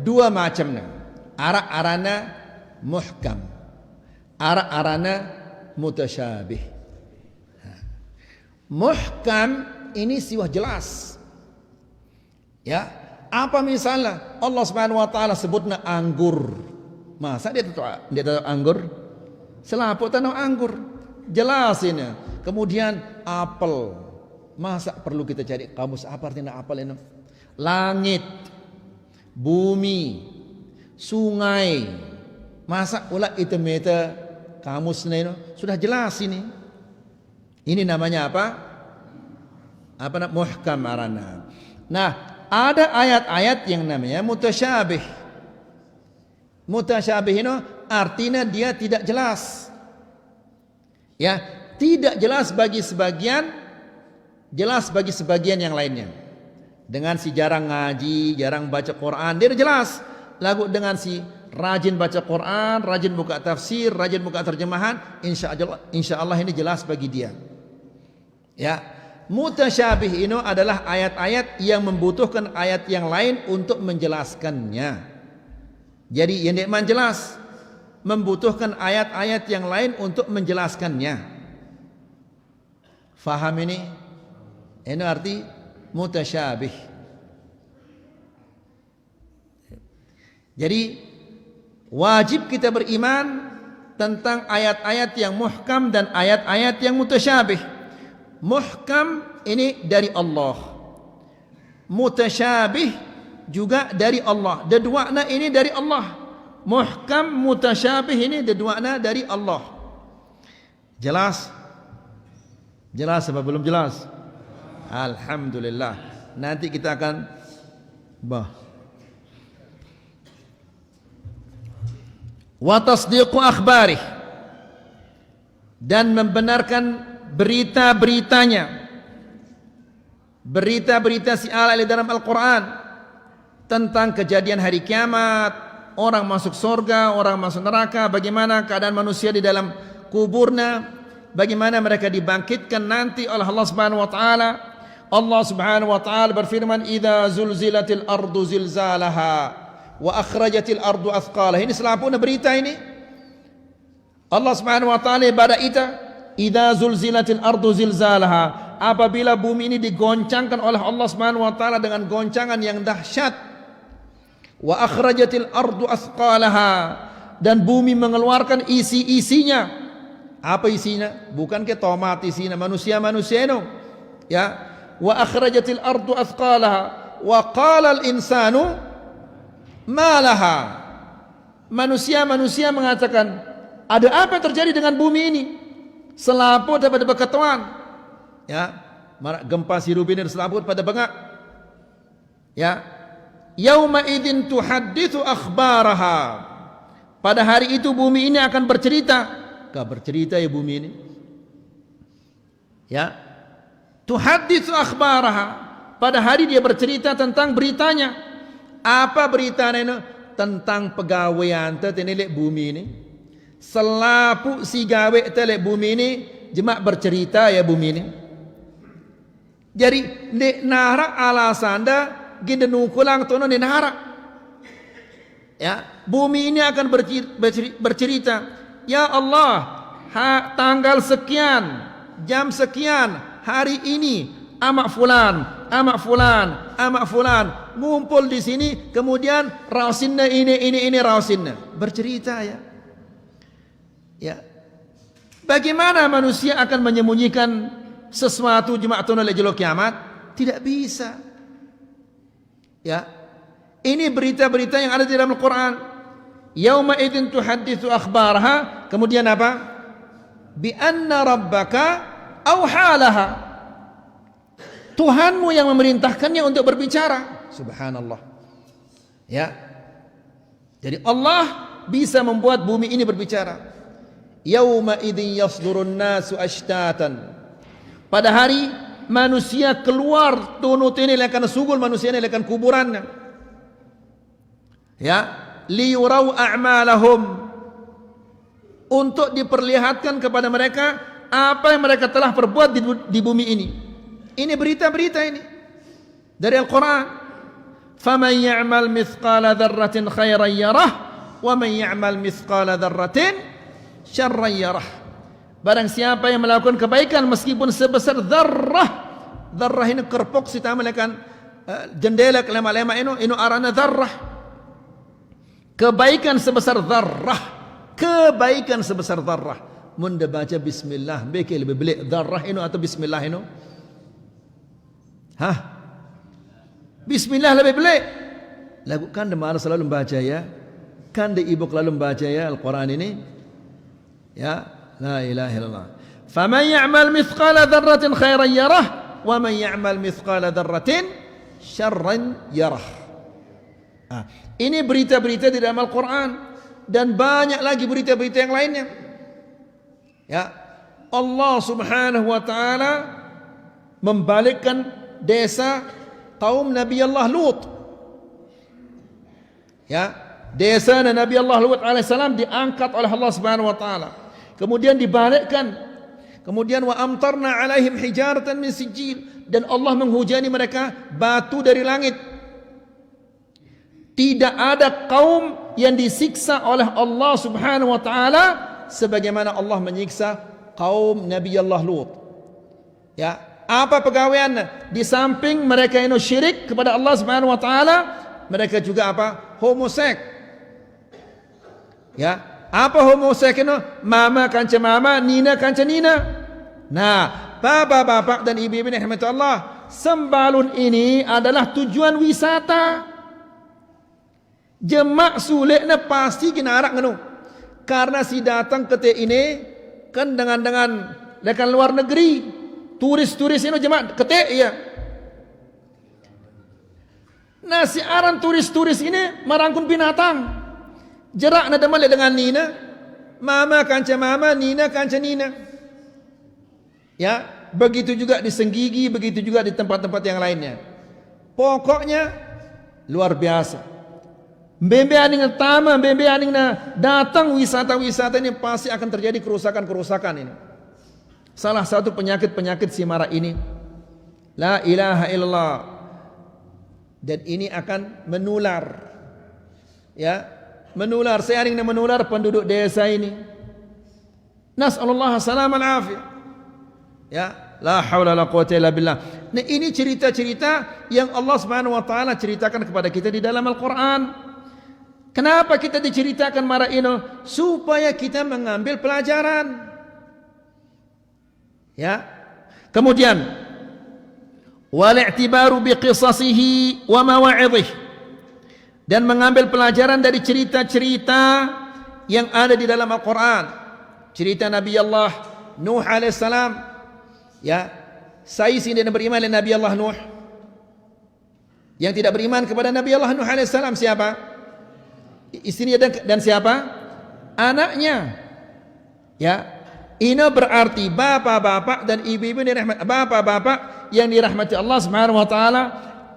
dua macamnya. Ara-arana muhkam, ara-arana mutasyabih. Muhkam ini siwah jelas. Ya, apa misalnya Allah Subhanahu wa taala sebutna anggur. Masa dia tahu anggur? Selaput tanah anggur. Jelas ini. Kemudian apel. Masa perlu kita cari kamus apa artinya apel ini? Langit, bumi, sungai. Masa ulah itu meta kamus ini sudah jelas ini. Ini namanya apa? Apa nak muhkam arana. Nah, ada ayat-ayat yang namanya mutasyabih. Mutasyabih itu artinya dia tidak jelas. Ya, tidak jelas bagi sebagian, jelas bagi sebagian yang lainnya. Dengan si jarang ngaji, jarang baca Quran, dia jelas. Lagu dengan si rajin baca Quran, rajin buka tafsir, rajin buka terjemahan, insya Allah ini jelas bagi dia. Ya, mutasyabih ini adalah ayat-ayat yang membutuhkan ayat yang lain untuk menjelaskannya. Jadi yang tidak jelas membutuhkan ayat-ayat yang lain untuk menjelaskannya. Faham ini? Ini arti mutasyabih. Jadi wajib kita beriman tentang ayat-ayat yang muhkam dan ayat-ayat yang mutasyabih. Muhkam ini dari Allah, mutasyabih juga dari Allah. Dua-duanya ini dari Allah. Muhkam, mutasyabih ini dua-duanya dari Allah. Jelas? Jelas apa belum jelas? Alhamdulillah. Nanti kita akan wa tasdiqu akhbarih, dan membenarkan berita-beritanya. Berita-berita si Allah dalam Al-Quran tentang kejadian hari kiamat, orang masuk surga, orang masuk neraka, bagaimana keadaan manusia di dalam kuburnya, bagaimana mereka dibangkitkan nanti oleh Allah Subhanahu wa taala. Allah Subhanahu wa taala berfirman, "Idza zulzilatil ardu zilzalaha wa akhrajatil ardu athqalaha." Ini selapuna berita ini. Allah Subhanahu wa taala pada ita, "Idza zulzilatil ardu zilzalaha." Apabila bumi ini digoncangkan oleh Allah Subhanahu wa taala dengan goncangan yang dahsyat. Wa akhrajatil ardu athqalaha, dan bumi mengeluarkan isi-isinya. Apa isinya? Bukan ke tomat isinya, manusia-manusia itu. Ya. Wa akhrajatil ardu athqalaha wa qala al-insanu ma laha. Manusia-manusia mengatakan, ada apa yang terjadi dengan bumi ini? Selaput pada bekatuan. Ya, gempa sirup ini selaput pada bengak. Ya, yauma idzin tuhadditsu akhbaraha. Pada hari itu bumi ini akan bercerita. Bercerita ya bumi ini. Ya, tuhadditsu akhbaraha. Pada hari dia bercerita tentang beritanya. Apa beritanya? Tentang pegawaian tenilek bumi ini. Selapu si gawe telek bumi ini jemak bercerita ya bumi ini. Jadi nek nara alasanda ginde nukulang tono nek nara. Ya, bumi ini akan bercerita, ya Allah, tanggal sekian, jam sekian, hari ini amak fulan, amak fulan, amak fulan ngumpul di sini, kemudian rausinna ini rausinna. Bercerita ya. Ya. Bagaimana manusia akan menyembunyikan sesuatu jemaatun oleh jelo kiamat? Tidak bisa. Ya. Ini berita-berita yang ada di dalam Al-Quran. Yauma idzin tuhadditsu akhbaraha. Kemudian apa? Bi anna rabbaka awhalaha. Tuhanmu yang memerintahkannya untuk berbicara. Subhanallah. Ya. Jadi Allah bisa membuat bumi ini berbicara. Yauma idzin yasdurun nasu ashtatan. Pada hari manusia keluar tunut ini akan sugul manusia ini akan kuburannya. Ya, liyurau a'malahum, untuk diperlihatkan kepada mereka apa yang mereka telah perbuat di bumi ini. Ini berita-berita ini dari Al-Quran. فَمَنْ يَعْمَلْ مِثْقَالَ ذَرَّةٍ خَيْرًا يَرَهُ وَمَنْ يَعْمَلْ مِثْقَالَ ذَرَّةٍ شَرًّا يَرَهُ. Barang siapa yang melakukan kebaikan meskipun sebesar zarrah. Zarrah ini kerpok kita melakukan jendela kelema-lema ini arana zarrah. Kebaikan sebesar zarrah. Kebaikan sebesar zarrah. Munda baca bismillah bekil lebih belik zarrah ini atau bismillah ini? Hah? Bismillah lebih belik. Lagu kan demar selalu membaca ya. Kan de ibu selalu membaca ya Al-Quran ini. Ya, la ilaha illallah. Faman ya'mal mithqala dzarratin khairan yarah wa man ya'mal mithqala dzarratin syarran yarah. Ini berita-berita di dalam Al-Quran dan banyak lagi berita-berita yang lainnya. Ya, Allah Subhanahu wa taala membalikkan desa kaum Nabi Allah Lut. Ya, desa Nabi Allah Lut alaihissalam diangkat oleh Allah Subhanahu wa taala. Kemudian dibalikkan. Kemudian wa amtarna alaihim hijaratan min sijil, dan Allah menghujani mereka batu dari langit. Tidak ada kaum yang disiksa oleh Allah Subhanahu wa taala sebagaimana Allah menyiksa kaum Nabi Allah Lut. Ya, apa pegawaiannya? Di samping mereka ini syirik kepada Allah Subhanahu wa taala, mereka juga apa? Homoseks. Ya, apa homoseks ini? Mama kanca mama, nina kanca nina. Nah, bapak-bapak dan ibu-ibu yang dirahmati Allah, sembalun ini adalah tujuan wisata. Jemak suliknya pasti kena arak ngenu. Karena si datang ke ini kan dengan lekan luar negeri. Turis-turis ini jemaah ketik ya. Nah, si aran turis-turis ini merangkul binatang. Jerak na demale dengan nina. Mama kanca mama, nina kanca nina. Ya, begitu juga di Senggigi, begitu juga di tempat-tempat yang lainnya. Pokoknya luar biasa. Bembe aning tama, bembe aning na datang wisata-wisata ini pasti akan terjadi kerusakan-kerusakan ini. Salah satu penyakit-penyakit si mara ini, la ilaha illallah, dan ini akan menular. Ya, menular. Seiring dengan menular penduduk desa ini. Nas'alullah salam al-afiyah. Ya, la haula la quwwata illa billah. Nah, ini cerita-cerita yang Allah Subhanahu wa taala ceritakan kepada kita di dalam Al-Qur'an. Kenapa kita diceritakan mara ini? Supaya kita mengambil pelajaran. Ya. Kemudian wal i'tibaru biqisasihi wa mawa'idhihi, dan mengambil pelajaran dari cerita-cerita yang ada di dalam Al-Quran. Cerita Nabi Allah Nuh alaihissalam. Ya, saya sini yang beriman dengan Nabi Allah Nuh. Yang tidak beriman kepada Nabi Allah Nuh alaihissalam siapa? Istrinya dan siapa? Anaknya. Ya, ini berarti bapak-bapak dan ibu-ibu bapak-bapak yang dirahmati Allah Subhanahu wa taala,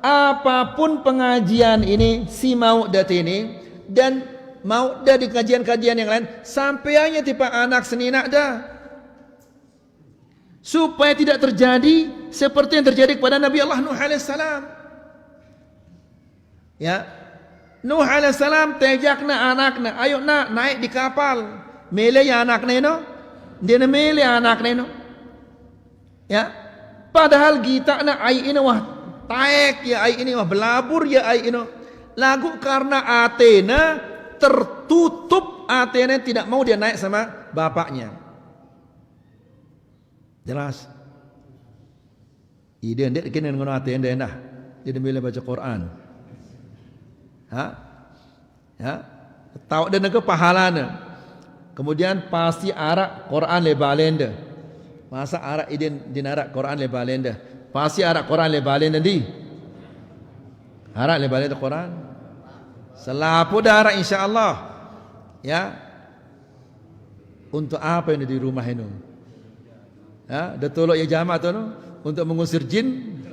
apapun pengajian ini si maudat ini dan maudat di kajian-kajian yang lain, sampainya tipe anak seninak dah, supaya tidak terjadi seperti yang terjadi kepada Nabi Allah Nuh alaihissalam. Ya, Nuh alaihissalam tejakna anakna, ayo nak naik di kapal, mele ya anakna ini, dia mele anakna ini. Ya, padahal kita na ai ini wah taek ya ai ini wah belabur ya ai ini. Lagu karena Athena tertutup, Athena tidak mau dia naik sama bapaknya. Jelas. Ide ndek kene ngono Athena dah. Dia mele baca Quran. Ya, tahu dan ke pahalana. Kemudian pasti arak Quran le balenda. Masa arak idin dinarak Quran le balenda. Pasti arak Quran le balenda di. Arak le balenda Quran. Selapu darah insyaallah. Ya. Untuk apa ini di rumah ini? Ya, datolok ya jamaah tu untuk mengusir jin.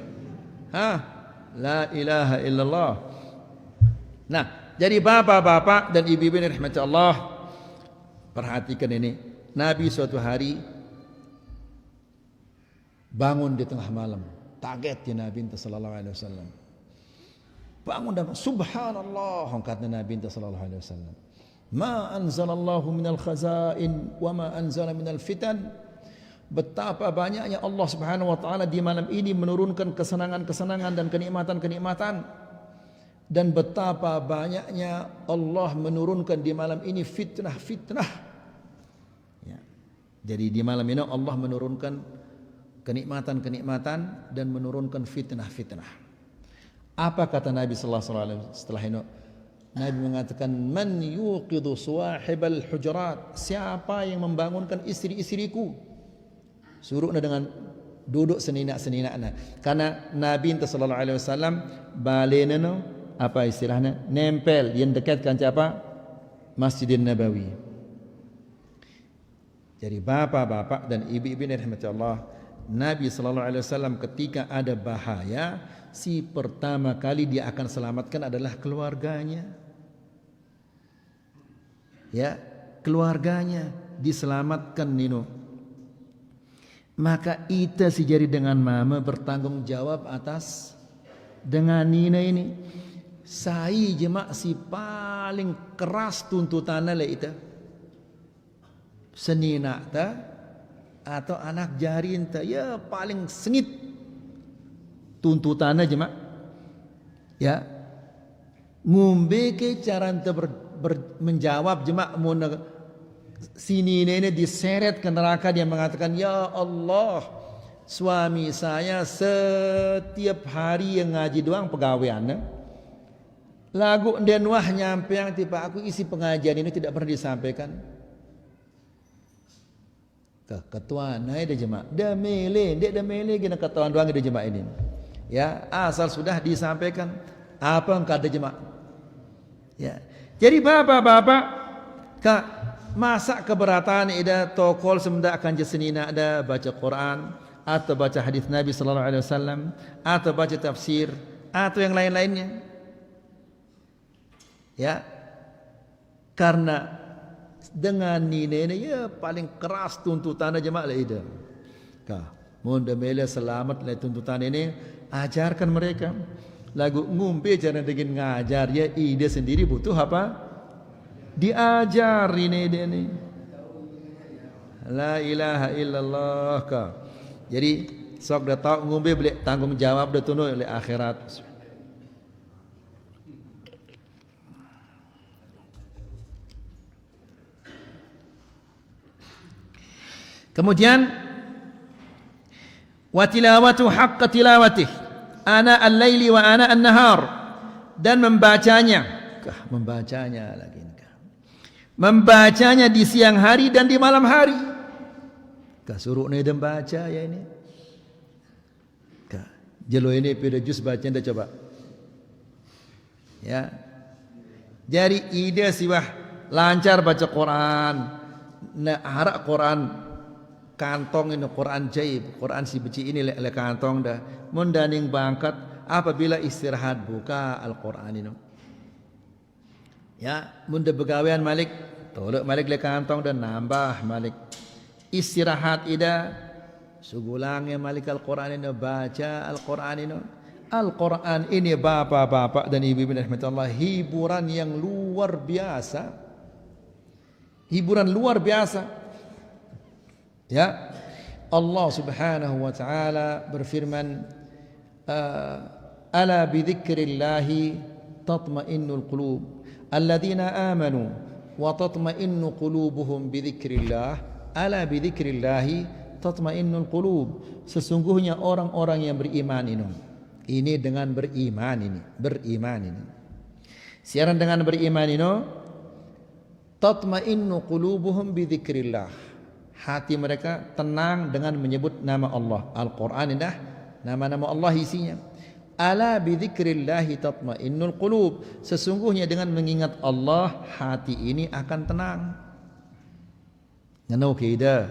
La ilaha illallah. Nah, jadi bapak-bapak dan ibu-ibu yang dirahmati Allah, Perhatikan ini, Nabi suatu hari bangun di tengah malam. Kaget ya Nabi sallallahu alaihi wasallam. Bangun dan subhanallah, kata Nabi sallallahu alaihi wasallam. Ma anzalallahu minal khazain wa ma anzala minal fitan. Betapa banyaknya Allah Subhanahu wa taala di malam ini menurunkan kesenangan-kesenangan dan kenikmatan-kenikmatan, dan betapa banyaknya Allah menurunkan di malam ini fitnah-fitnah. Ya. Jadi di malam ini Allah menurunkan kenikmatan-kenikmatan dan menurunkan fitnah-fitnah. Apa kata Nabi sallallahu alaihi wasallam setelah itu? Nabi mengatakan, man yuqidu suwahibal hujurat, siapa yang membangunkan istri-istriku, suruhna dengan duduk seninak-seninakna. Karena Nabi sallallahu alaihi wasallam balena apa istilahnya, nempel yang dekatkan siapa? Masjidin Nabawi. Jadi bapak-bapak dan ibu-ibu yang dirahmati Allah, Nabi sallallahu alaihi wasallam ketika ada bahaya, si pertama kali dia akan selamatkan adalah keluarganya. Ya, keluarganya diselamatkan nino. Maka ita si jari dengan mama bertanggung jawab atas dengan Nina ini. Saya jemak si paling keras tuntutannya le ita. Senina ta atau anak jari enta ya paling sengit tuntutannya jemak. Ya. Ngumbe ke cara enta menjawab jemak mun sini ini diseret ke neraka, dia mengatakan, ya Allah, suami saya setiap hari yang ngaji doang pegawaiannya, lagu dan wah nyampe yang tipe aku isi pengajian ini tidak pernah disampaikan ke ketua naik dia jemaah dah mele gina ketua doang dia jemaah ini ya, asal sudah disampaikan apa engkau ada jemaah ya. Jadi bapak-bapak kak masa keberatan ida tokol semenda akan jesenina ada baca Quran atau baca hadis Nabi sallallahu alaihi wasallam atau baca tafsir atau yang lain-lainnya. Ya. Karena dengan nina ya paling keras tuntutan jemaah lah ida. Kah, mun mele selamat le tuntutan ini, ajarkan mereka. Lagu ngumpe cara dengan ngajar ya, ide sendiri butuh apa? Diajar ini dia ni. La ilaha illallah ka. Jadi sok dah tahu ngumpe boleh tanggung jawab dah tunduk oleh akhirat. Kemudian wa tilawatu haqqa tilawatih ana al-laili wa ana an-nahar, dan membacanya lagi, membacanya di siang hari dan di malam hari. Suruh ni dan baca ya ini. Jelo ini pada juz baca dah coba. Ya. Jadi ide siwah lancar baca Quran, na harap Quran kantong ini Quran jaib, Quran si beci ini le kantong dah. Mundaning bangkat apabila istirahat buka Al-Quran ini. Ya, munda begawean malik, tolak malik le kantong dan nambah malik. Istirahat ida sugulangnya malik Al-Quran ini, baca Al-Quran ini. Al-Quran ini bapak-bapak dan ibu-ibu rahmatullah, hiburan yang luar biasa. Hiburan luar biasa. Ya. Allah Subhanahu wa taala berfirman, ala bidzikrillahi tatma'innul qulub alladzina amanu wa tatma'innu qulubuhum bidzikrillah, ala bidzikrillahi tatma'innul qulub, sesungguhnya orang-orang yang beriman ini dengan beriman ini siaran dengan beriman ini tatma'innu qulubuhum bidzikrillah, hati mereka tenang dengan menyebut nama Allah. Al-Quran ini dah nama-nama Allah isinya. Ala bidzikrillahi tatmainnul qulub, sesungguhnya dengan mengingat Allah hati ini akan tenang. Ngano kita?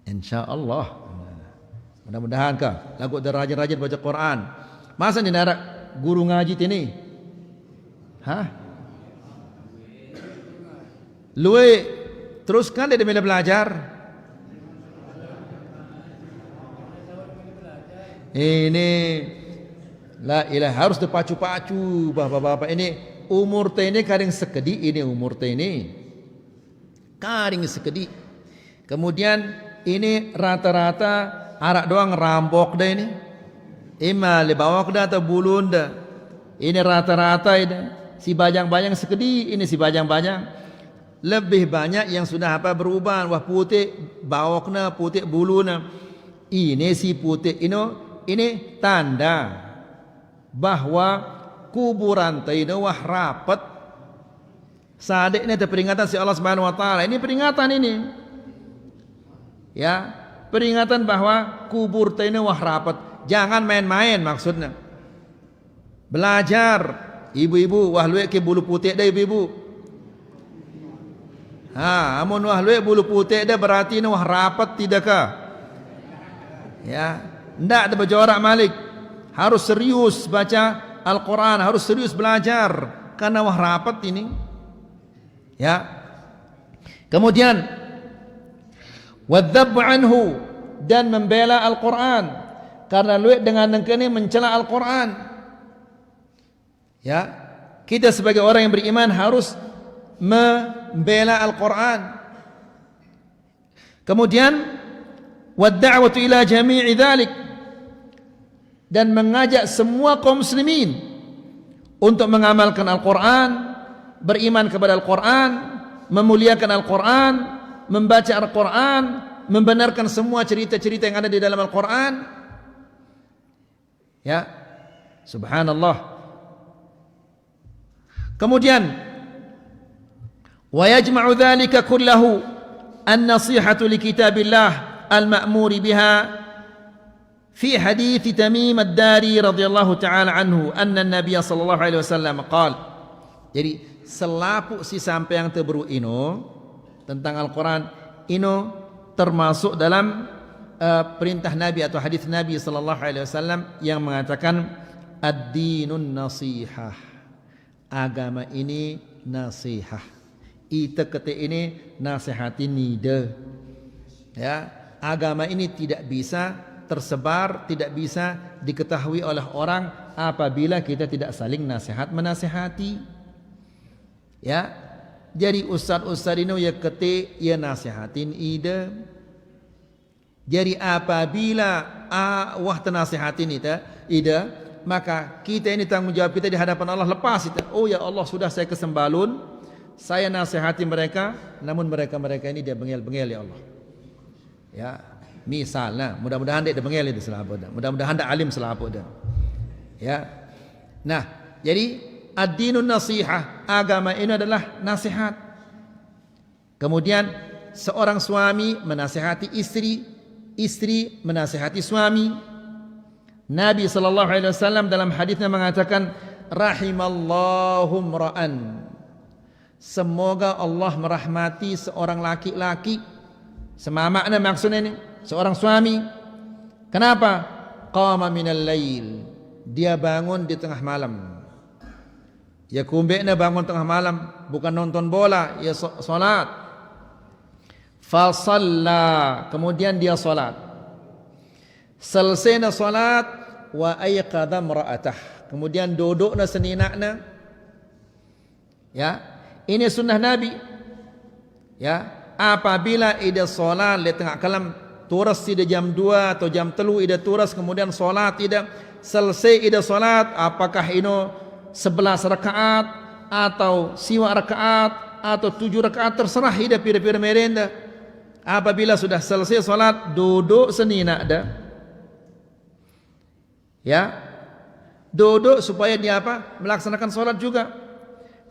Insyaallah. Mudah-mudahan kah lagu dah rajin-rajin baca Quran. Masa ni narak guru ngaji ini? Luwe teruskan dia bila belajar. Ini la ilaha harus dipacu-pacu bapak-bapak ini umur teh ini kadang sekedi ini umur teh ini kadang sekedi. Kemudian ini rata-rata arak doang rampok dah ini. Ima le bawak dah atau bulun dah. Ini rata-rata ini si bajang-bajang sekedi ini si bajang-bajang. Lebih banyak yang sudah apa berubah. Wah putih bawakna, putih buluna. Ini si putih ini tanda bahwa kuburan ini wah rapat. Sadik ini peringatan si Allah Subhanahu Wa Taala. Ini peringatan ini. Ya, peringatan bahwa kubur ini wah rapat. Jangan main-main maksudnya. Belajar ibu-ibu wah luek ke bulu putih dah ibu-ibu. Amun wah luek bulu putih dah berarti ini wah rapat tidakkah? Ya, ndak ada berjorak malik. Harus serius baca Al-Quran, harus serius belajar karena wah rapat ini. Ya. Kemudian wadzab anhu dan membela Al-Quran karena luek dengan ini mencela Al-Quran. Ya, kita sebagai orang yang beriman harus membela Al-Quran. Kemudian wadda'watu ila jami'i dzalik dan mengajak semua kaum muslimin untuk mengamalkan Al-Quran, beriman kepada Al-Quran, memuliakan Al-Quran, membaca Al-Quran, membenarkan semua cerita-cerita yang ada di dalam Al-Quran. Ya, subhanallah. Kemudian wa yajma'u dzalika kullahu an-nasihatu li kitabillah al-ma'muri biha fi hadits Tamim ad-Dari radhiyallahu ta'ala anhu anna an-nabiy sallallahu alaihi wasallam qala. Jadi selapu si sampai yang terberu ino tentang Al-Quran ino termasuk dalam perintah Nabi atau hadis Nabi sallallahu alaihi wasallam yang mengatakan ad-dinun nasihah. Agama ini nasihah. Ita kata ini nasihati nida. Ya, agama ini tidak bisa tersebar, tidak bisa diketahui oleh orang apabila kita tidak saling nasihat menasihati. Ya, jadi ustaz-ustaz ini ya kete ya nasihatin ida. Jadi apabila wah tenasihatin ida, maka kita ini tanggungjawab kita di hadapan Allah lepas itu. Oh ya Allah, sudah saya kesembalun, saya nasihati mereka, namun mereka ini dia bengel-bengel ya Allah. Ya, misalnya mudah-mudahan dia bengel itu selapa dah. Mudah-mudahan dia alim selapa dah. Ya. Nah, jadi ad-dinun nasihah, agama ini adalah nasihat. Kemudian seorang suami menasihati istri, istri menasihati suami. Nabi sallallahu alaihi wasallam dalam hadisnya mengatakan rahimallahu mra'an. Semoga Allah merahmati seorang laki-laki. Semamakna maksudnya ini seorang suami. Kenapa? Qama minal lail. Dia bangun di tengah malam. Ya kumbekna bangun tengah malam, bukan nonton bola, ya salat. Fa shalla, kemudian dia salat. Selesai salat wa ayqadha imra'atah, kemudian dudukna seninakna. Ya, ini sunnah Nabi. Ya, apabila ida salat di tengah kalam turas ida jam 2 atau jam 3 ida turas kemudian salat ida selesai ida salat, apakah ino 11 rakaat atau siwa rakaat atau 7 rakaat terserah ida pira-pira merenda. Apabila sudah selesai salat duduk seninak dah. Ya, duduk supaya dia apa? Melaksanakan solat juga.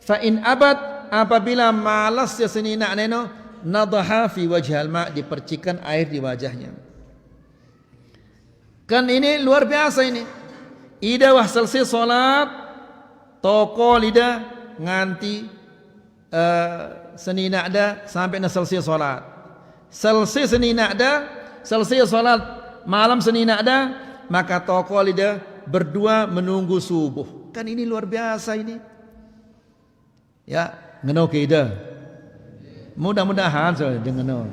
Fa in abad, apabila malas ya senina neno, nadaha fi wajhal ma, dipercikan air di wajahnya. Kan ini luar biasa ini. Ida wah selesai solat, toko lida nganti senina ada sampai na selesai solat. Selesai senina ada, selesai solat malam senina ada, maka toko lidah berdua menunggu subuh. Kan ini luar biasa ini. Ya, ngeno kita. Mudah-mudahan dengan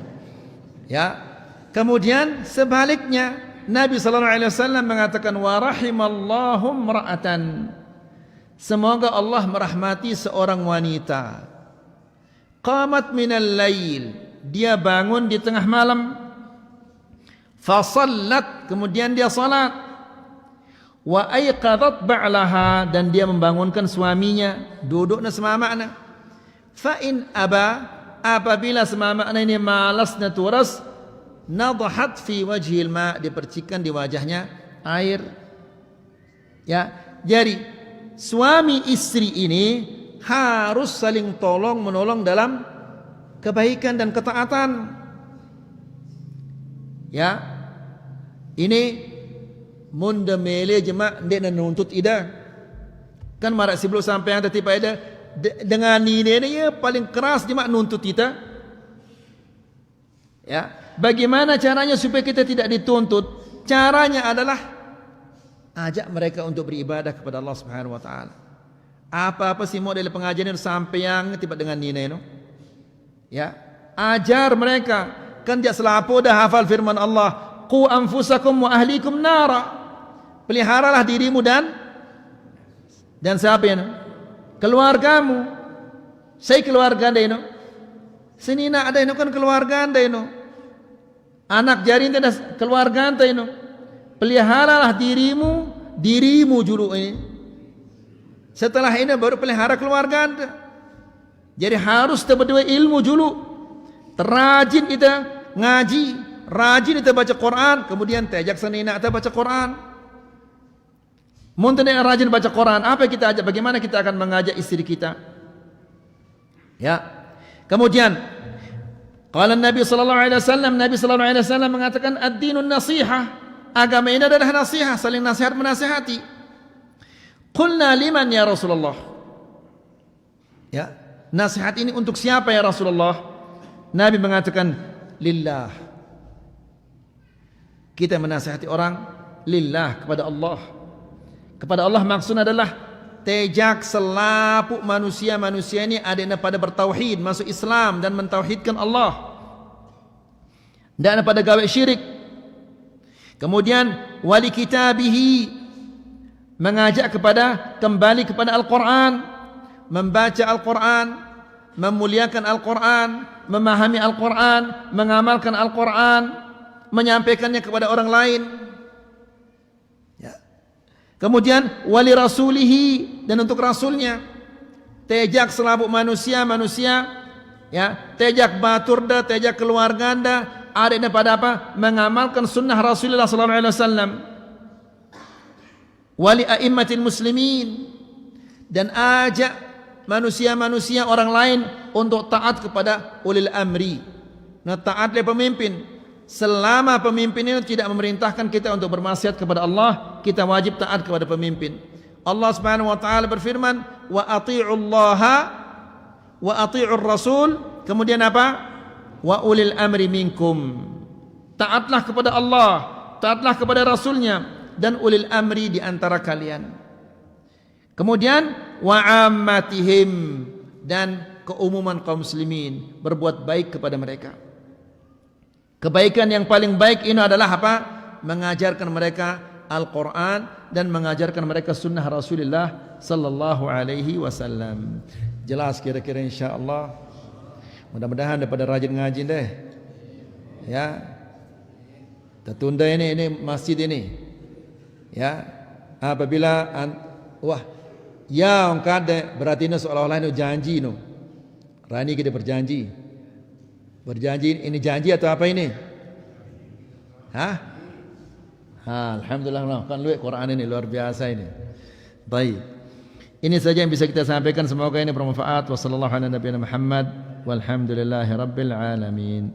ya. Kemudian sebaliknya Nabi sallallahu alaihi wasallam mengatakan wa rahimallahu imra'atan. Semoga Allah merahmati seorang wanita. Qamat minal lail, dia bangun di tengah malam. Fa sallat, kemudian dia salat. Wa aiqadat ba'laha, dan dia membangunkan suaminya, duduknya semamakna. Fa in aba, apabila semamakna ini malasna turas, nadhat fi wajhil ma, dipercikkan di wajahnya air. Ya, jadi suami istri ini harus saling tolong menolong dalam kebaikan dan ketaatan. Ya, ini munda mele jema ndek nuntut ida. Kan marak sebelum sampai yang tertipa ida dengan ini ya paling keras jema nuntut kita. Ya, bagaimana caranya supaya kita tidak dituntut? Caranya adalah ajak mereka untuk beribadah kepada Allah Subhanahu wa taala. Apa-apa sih model pengajian itu sampai yang tiba dengan nina itu. Ya, ajar mereka. Kan dia selapo dah hafal firman Allah, qu anfusakum wa ahlikum nara. Peliharalah dirimu dan siapa ini? Keluargamu. Saya keluarga anda ini. Senina ada ini kan keluarga anda ini. Anak jari anda keluarga anda ini. Peliharalah dirimu dulu ini. Setelah ini baru pelihara keluarga anda. Jadi harus berdua ilmu dulu. Terajin kita ngaji, rajin kita baca Quran, kemudian tajak senina kita baca Quran. Muntah yang rajin baca Quran, apa kita ajak? Bagaimana kita akan mengajak istri kita? Ya. Kemudian qala Nabi sallallahu alaihi wasallam mengatakan ad-dinun nasihah. Agama ini adalah nasihat, saling nasihat menasihati. Qulna liman ya Rasulullah? Ya, nasihat ini untuk siapa ya Rasulullah? Nabi mengatakan lillah. Kita menasihati orang lillah, kepada Allah. Kepada Allah maksudnya adalah tejak selapuk manusia-manusia ini ada pada bertauhid, masuk Islam dan mentauhidkan Allah. Dan pada gawe syirik. Kemudian wali kitabihi, mengajak kepada kembali kepada Al-Quran, membaca Al-Quran, memuliakan Al-Quran, memahami Al-Quran, mengamalkan Al-Quran, menyampaikannya kepada orang lain. Ya. Kemudian wali rasulihi, dan untuk rasulnya, tejak selapuk manusia, ya, tejak baturda, tejak keluarganda, ada pada apa? Mengamalkan sunnah Rasulullah sallallahu alaihi wasallam. Wali a'immatil muslimin, dan ajak manusia-manusia orang lain untuk taat kepada ulil amri. Nah, taat oleh pemimpin. Selama pemimpin itu tidak memerintahkan kita untuk bermaksiat kepada Allah, kita wajib taat kepada pemimpin. Allah Subhanahu wa taala berfirman, "Wa athi'ullaha wa athi'ur rasul." Kemudian apa? Wa ulil amri minkum. Taatlah kepada Allah, taatlah kepada Rasulnya, dan ulil amri di antara kalian. Kemudian wa ammatihim, dan keumuman kaum muslimin, berbuat baik kepada mereka. Kebaikan yang paling baik ini adalah apa? Mengajarkan mereka Al-Quran dan mengajarkan mereka sunnah Rasulullah sallallahu alaihi wasallam. Jelas kira-kira insya-Allah. Mudah-mudahan daripada rajin ngaji deh. Ya. Tertunda ini masjid ini. Ya. Apabila wah, ya orang kada berarti ini seolah-olah ini janji no. Rani kita berjanji. Berjanji ini janji atau apa ini? Hah? Alhamdulillah, kan luar Quran ini luar biasa ini. Baik. Ini saja yang bisa kita sampaikan, semoga ini bermanfaat. Wassallallahu ala nabiyina Muhammad walhamdulillahi rabbil alamin.